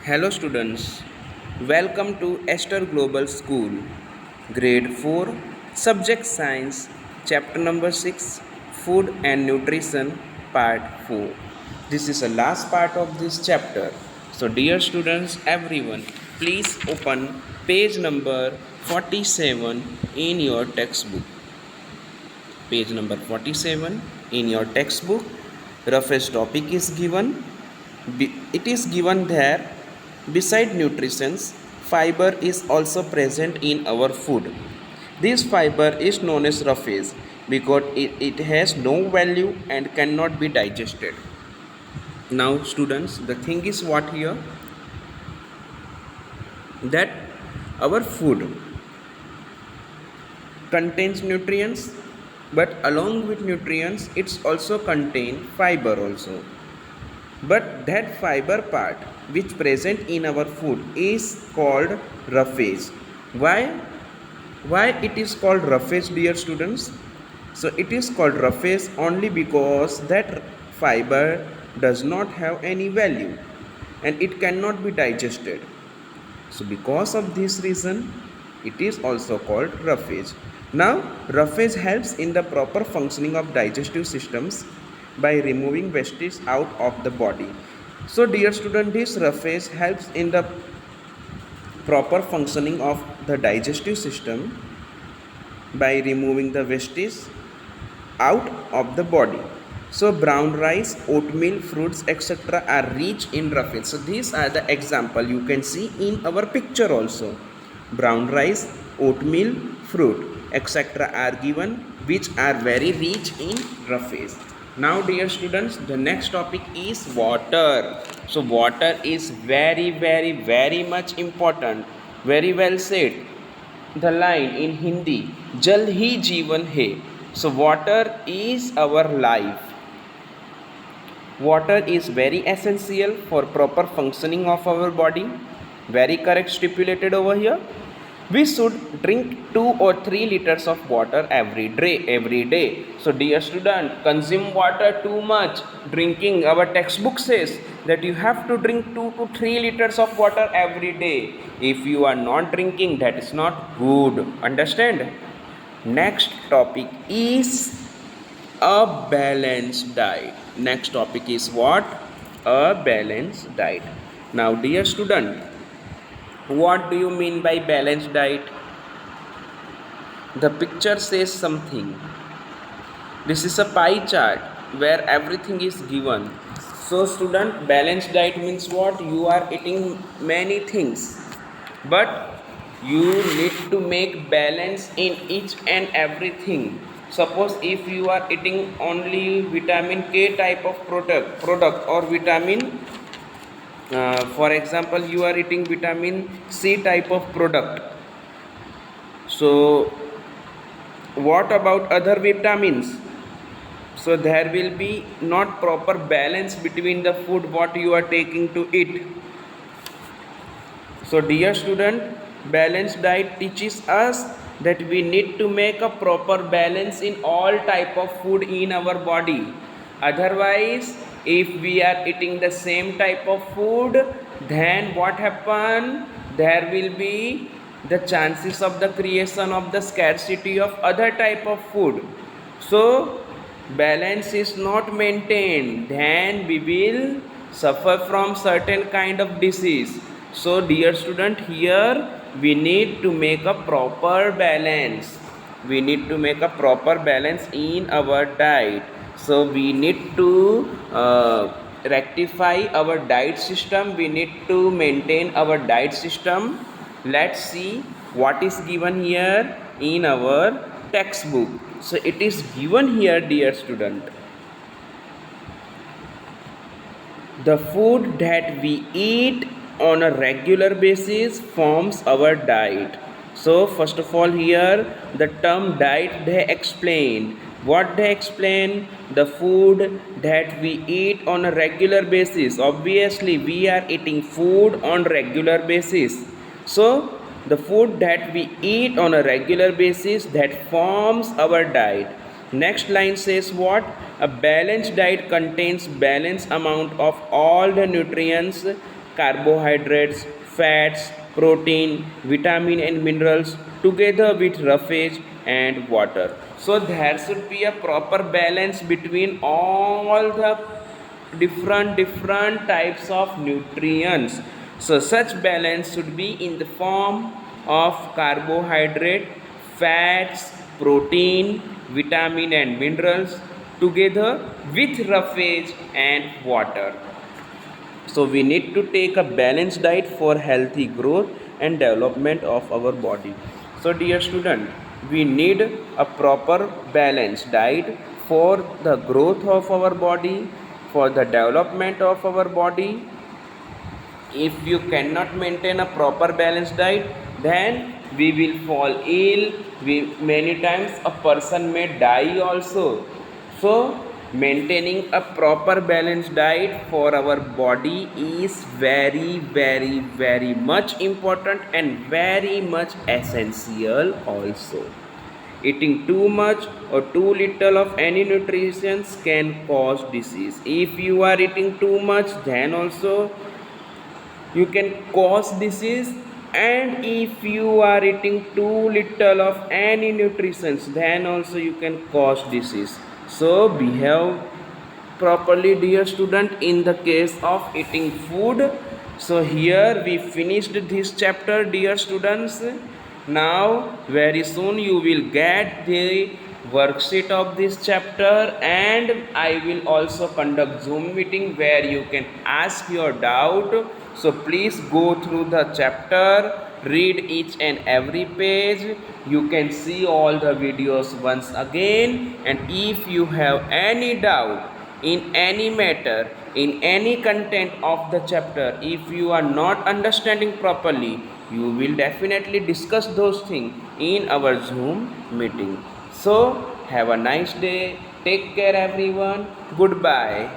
Hello students, welcome to Esther Global School, Grade 4, Subject Science, Chapter number 6, Food and Nutrition, Part 4. This is the last part of this chapter. So dear students, everyone, please open page number 47 in your textbook. Page number 47 in your textbook. Roughest topic is given. It is given there. Beside nutrition, fiber is also present in our food. This fiber is known as roughage because it has no value and cannot be digested. Now students, the thing is what here, that our food contains nutrients, but along with nutrients it's also contain fiber also. But that fiber part which present in our food is called roughage. Why it is called roughage, dear students? So it is called roughage only because that fiber does not have any value and it cannot be digested. So because of this reason, it is also called roughage. Now, roughage helps in the proper functioning of digestive systems by removing wastage out of the body. So dear student, this roughage helps in the proper functioning of the digestive system by removing the wastage out of the body. So brown rice, oatmeal, fruits, etc. are rich in roughage. So these are the example you can see in our picture also. Brown rice, oatmeal, fruit, etc. are given, which are very rich in roughage. Now dear students, the next topic is water. So water is very much important. Very well said. The line in Hindi, Jal hi Jeevan hai. So water is our life. Water is very essential for proper functioning of our body. Very correct stipulated over here. We should drink 2 or 3 liters of water every day. So dear student, consume water too much. Drinking, our textbook says that you have to drink 2 to 3 liters of water every day. If you are not drinking, that is not good. Understand? Next topic is a balanced diet. Next topic is what? A balanced diet. Now dear student, what do you mean by balanced diet? The picture says something. This is a pie chart where everything is given. So student, balanced diet means what? You are eating many things, but you need to make balance in each and everything. Suppose if you are eating only vitamin K type of product or vitamin, for example, you are eating vitamin C type of product. So what about other vitamins? So there will be not proper balance between the food what you are taking to eat. So dear student, balanced diet teaches us that we need to make a proper balance in all type of food in our body. Otherwise, if we are eating the same type of food, then what happen? There will be the chances of the creation of the scarcity of other type of food. So balance is not maintained, then we will suffer from certain kind of disease. So dear student, here we need to make a proper balance. We need to make a proper balance in our diet. So we need to rectify our diet system. We need to maintain our diet system. Let's see what is given here in our textbook. So it is given here, dear student. The food that we eat on a regular basis forms our diet. So first of all, here the term diet they explain. What they explain? The food that we eat on a regular basis. Obviously we are eating food on regular basis. So the food that we eat on a regular basis, that forms our diet. Next line says what? A balanced diet contains balanced amount of all the nutrients carbohydrates, fats, protein, vitamin and minerals together with roughage and water. So there should be a proper balance between all the different types of nutrients. So such balance should be in the form of carbohydrate, fats, protein, vitamin and minerals together with roughage and water. So we need to take a balanced diet for healthy growth and development of our body. So dear student, we need a proper balanced diet for the growth of our body, for the development of our body. If you cannot maintain a proper balanced diet, then we will fall ill. Many times a person may die also. So maintaining a proper balanced diet for our body is very much important and very much essential also. Eating too much or too little of any nutrition can cause disease. If you are eating too much, then also you can cause disease, and if you are eating too little of any nutrients, then also you can cause disease. So behave properly, dear student, in the case of eating food. So here we finished this chapter, dear students. Now very soon you will get the worksheet of this chapter, and I will also conduct Zoom meeting where you can ask your doubt. So please go through the chapter, read each and every page. You can see all the videos once again, and if you have any doubt in any matter, in any content of the chapter, if you are not understanding properly, you will definitely discuss those things in our Zoom meeting. So have a nice day. Take care everyone. Goodbye.